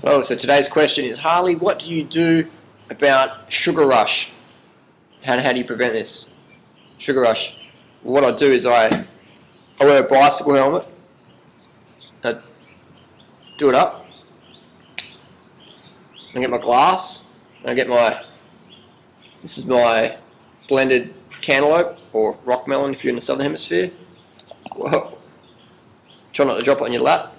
Oh, so today's question is, Harley, what do you do about sugar rush? How do you prevent this? Sugar rush. What I do is I wear a bicycle helmet. I do it up. I get my glass. I get this is my blended cantaloupe or rock melon if you're in the southern hemisphere. Whoa. Try not to drop it on your lap.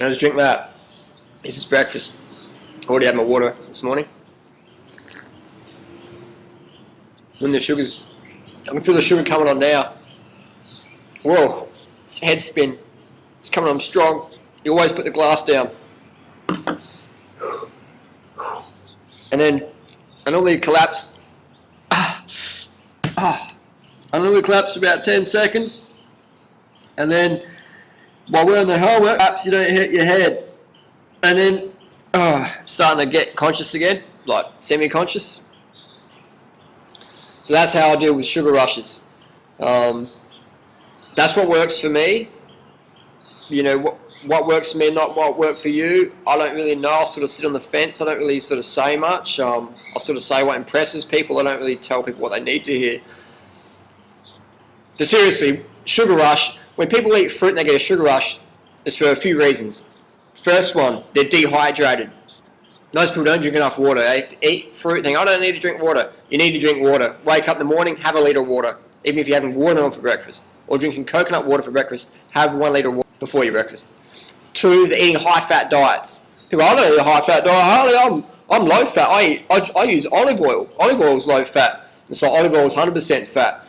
I just drink that. This is breakfast. I already had my water this morning. When the sugars, I can feel the sugar coming on now. Whoa, it's head spin. It's coming on strong. You always put the glass down. And then I normally collapse. I normally collapse for about 10 seconds. And then while wearing the helmet, perhaps you don't hit your head. And then starting to get conscious again, like semi-conscious. So that's how I deal with sugar rushes. That's what works for me. You know, what works for me, not what worked for you. I don't really know. I'll sort of sit on the fence. I don't really sort of say much. I'll sort of say what impresses people. I don't really tell people what they need to hear. But seriously, sugar rush, when people eat fruit and they get a sugar rush, it's for a few reasons. First one, they're dehydrated. Most people don't drink enough water. They eat fruit, think, I don't need to drink water. You need to drink water. Wake up in the morning, have a litre of water, even if you're having watermelon for breakfast. Or drinking coconut water for breakfast, have 1 litre of water before your breakfast. 2, they're eating high-fat diets. People, I don't eat a high-fat diet. I'm low-fat. I use olive oil. Olive oil is low-fat. And so olive oil is 100% fat.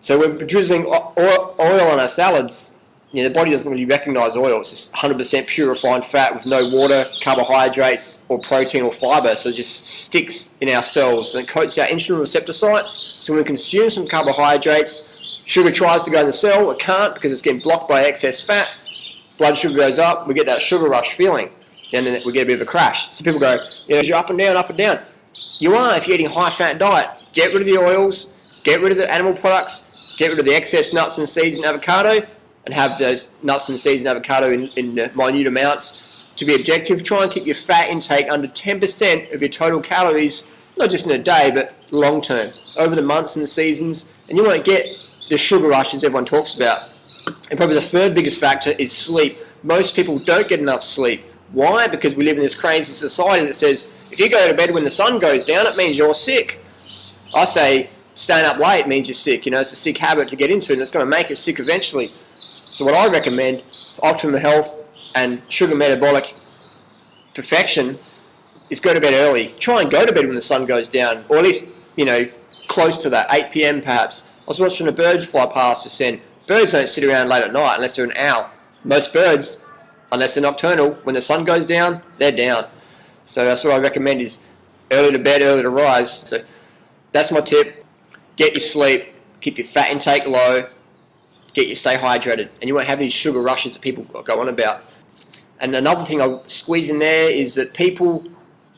So when producing oil on our salads, you know, the body doesn't really recognise oil. It's just 100% pure refined fat with no water, carbohydrates, or protein or fibre. So it just sticks in our cells and it coats our insulin receptor sites. So when we consume some carbohydrates, sugar tries to go in the cell. It can't because it's getting blocked by excess fat. Blood sugar goes up. We get that sugar rush feeling. And then we get a bit of a crash. So people go, you know, you're up and down, up and down. You are if you're eating a high-fat diet. Get rid of the oils. Get rid of the animal products. Get rid of the excess nuts and seeds and avocado. And have those nuts and seeds and avocado in minute amounts. To be objective, try and keep your fat intake under 10% of your total calories, not just in a day, but long term, over the months and the seasons, and you won't get the sugar rushes everyone talks about. And probably the third biggest factor is sleep. Most people don't get enough sleep. Why? Because we live in this crazy society that says, if you go to bed when the sun goes down, it means you're sick. I say, staying up late means you're sick. You know, it's a sick habit to get into, and it's going to make us sick eventually. So what I recommend for optimum health and sugar metabolic perfection is go to bed early. Try and go to bed when the sun goes down, or at least, you know, close to that, 8 p.m. perhaps. I was watching a bird fly past just then. Birds don't sit around late at night unless they're an owl. Most birds, unless they're nocturnal, when the sun goes down, they're down. So that's what I recommend is early to bed, early to rise. So that's my tip. Get your sleep, keep your fat intake low, stay hydrated, and you won't have these sugar rushes that people go on about. And another thing I'll squeeze in there is that people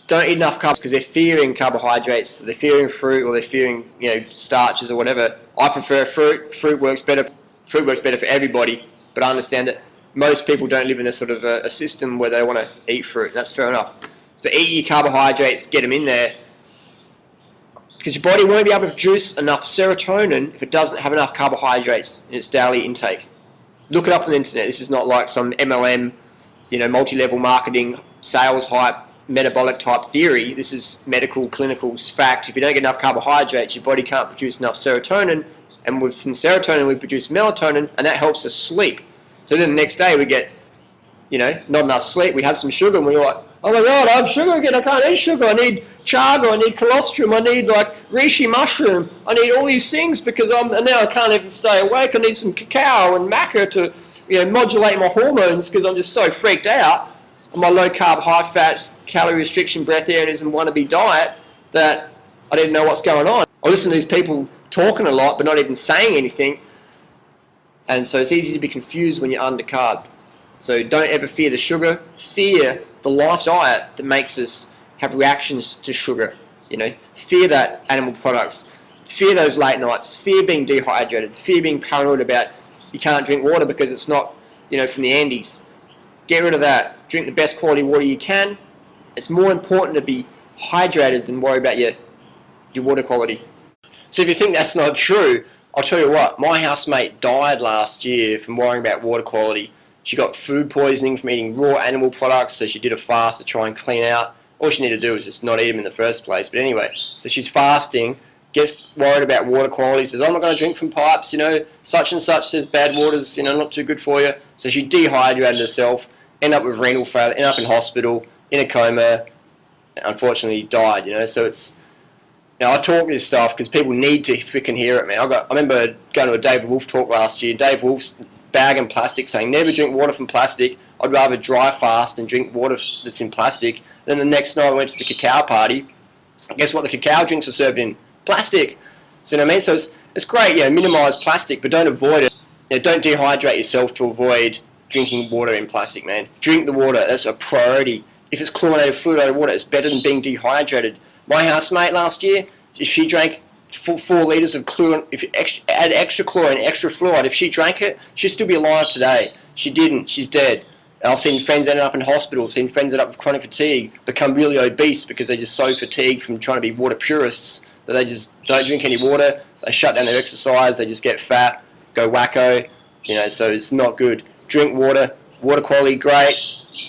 don't eat enough carbs because they're fearing carbohydrates, they're fearing fruit, or they're fearing, you know, starches or whatever. I prefer fruit. Fruit works better for everybody, but I understand that most people don't live in a sort of a system where they want to eat fruit. That's fair enough. But eat your carbohydrates, get them in there, because your body won't be able to produce enough serotonin if it doesn't have enough carbohydrates in its daily intake. Look it up on the internet. This is not like some MLM, you know, multi-level marketing, sales hype, metabolic type theory. This is medical, clinical fact. If you don't get enough carbohydrates, your body can't produce enough serotonin, and from serotonin we produce melatonin, and that helps us sleep. So then the next day we get, you know, not enough sleep. We have some sugar, and we're like, oh my God, I have sugar again. I can't eat sugar. I need chaga. I need colostrum. I need like reishi mushroom. I need all these things because and now I can't even stay awake. I need some cacao and maca to, you know, modulate my hormones because I'm just so freaked out on my low carb, high fat, calorie restriction, breatharianism, wannabe diet that I didn't know what's going on. I listen to these people talking a lot but not even saying anything, and so it's easy to be confused when you're undercarbed. So don't ever fear the sugar. Fear the life diet that makes us have reactions to sugar. You know, fear that animal products. Fear those late nights. Fear being dehydrated. Fear being paranoid about you can't drink water because it's not, you know, from the Andes. Get rid of that. Drink the best quality water you can. It's more important to be hydrated than worry about your water quality. So if you think that's not true, I'll tell you what, my housemate died last year from worrying about water quality. She got food poisoning from eating raw animal products, so she did a fast to try and clean out. All she needed to do was just not eat them in the first place. But anyway, so she's fasting, gets worried about water quality, says, I'm not going to drink from pipes, you know, such and such says bad water's, you know, not too good for you. So she dehydrated herself, ended up with renal failure, ended up in hospital, in a coma, unfortunately died, you know. So it's, you know, I talk this stuff because people need to freaking hear it, man. I remember going to a David Wolf talk last year. Dave Wolf's bagging plastic, saying never drink water from plastic. I'd rather dry fast than drink water that's in plastic. Then the next night I went to the cacao party. Guess what? The cacao drinks were served in plastic. So you know what I mean? So it's great, you know, minimise plastic, but don't avoid it. You know, don't dehydrate yourself to avoid drinking water in plastic, man. Drink the water. That's a priority. If it's chlorinated, fluoridated water, it's better than being dehydrated. My housemate last year, if she drank 4 litres of chlorine, if you add extra chlorine, extra fluoride, if she drank it, she'd still be alive today. She didn't. She's dead. I've seen friends end up in hospital. I've seen friends end up with chronic fatigue, become really obese because they're just so fatigued from trying to be water purists that they just don't drink any water. They shut down their exercise. They just get fat, go wacko. You know, so it's not good. Drink water. Water quality great.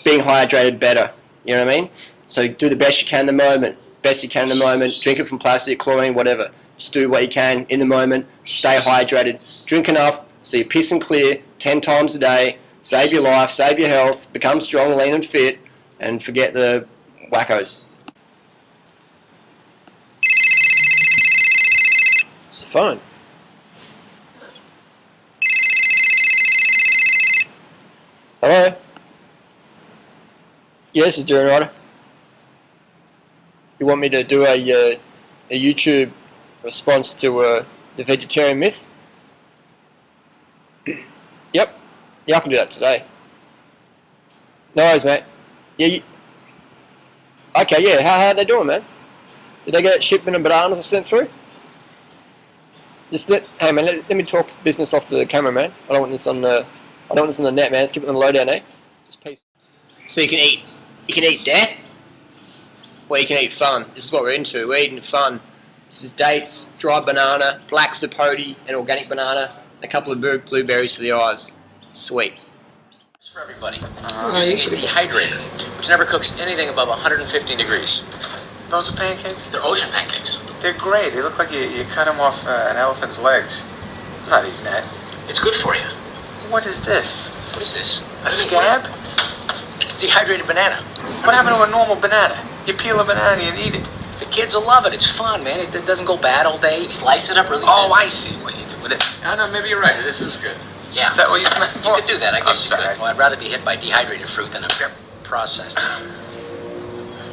Being hydrated better. You know what I mean? So do the best you can in the moment. Best you can in the moment. Drink it from plastic, chlorine, whatever. Just do what you can in the moment. Stay hydrated. Drink enough so you're piss and clear 10 times a day. Save your life, save your health, become strong, lean and fit, and forget the wackos. It's the phone. Hello? Yeah, this is Durianrider. You want me to do a YouTube response to the vegetarian myth? Yep. Yeah, I can do that today. No worries, mate. Yeah. Okay, yeah. How are they doing, man? Did they get that shipment of bananas I sent through? Hey, man. Let me talk business off the camera, man. I don't want this on the. I don't want this on the net, man. Let's keep it on the lowdown, eh? Just peace. So you can eat death, or you can eat fun. This is what we're into. We're eating fun. This is dates, dried banana, black sapote, and organic banana, and a couple of blueberries for the eyes. Sweet. It's for everybody. Using a dehydrator, which never cooks anything above 115 degrees. Those are pancakes? They're ocean pancakes. They're great. They look like you cut them off an elephant's legs. I'm not eating that. It's good for you. What is this? What is this? A scab? It's dehydrated banana. What happened to a normal banana? You peel a banana and eat it. The kids will love it. It's fun, man. It doesn't go bad all day. You slice it up really thin. Oh, I see what you do with it. Oh, no, maybe you're right. This is good. Yeah. Is that what you meant for? You could do that. I guess you sorry. could. Well, I'd rather be hit by dehydrated fruit than a processed food.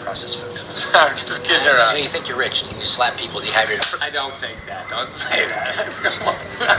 I'm just kidding around. So you think you're rich and you slap people dehydrated fruit? I don't think that. Don't say that.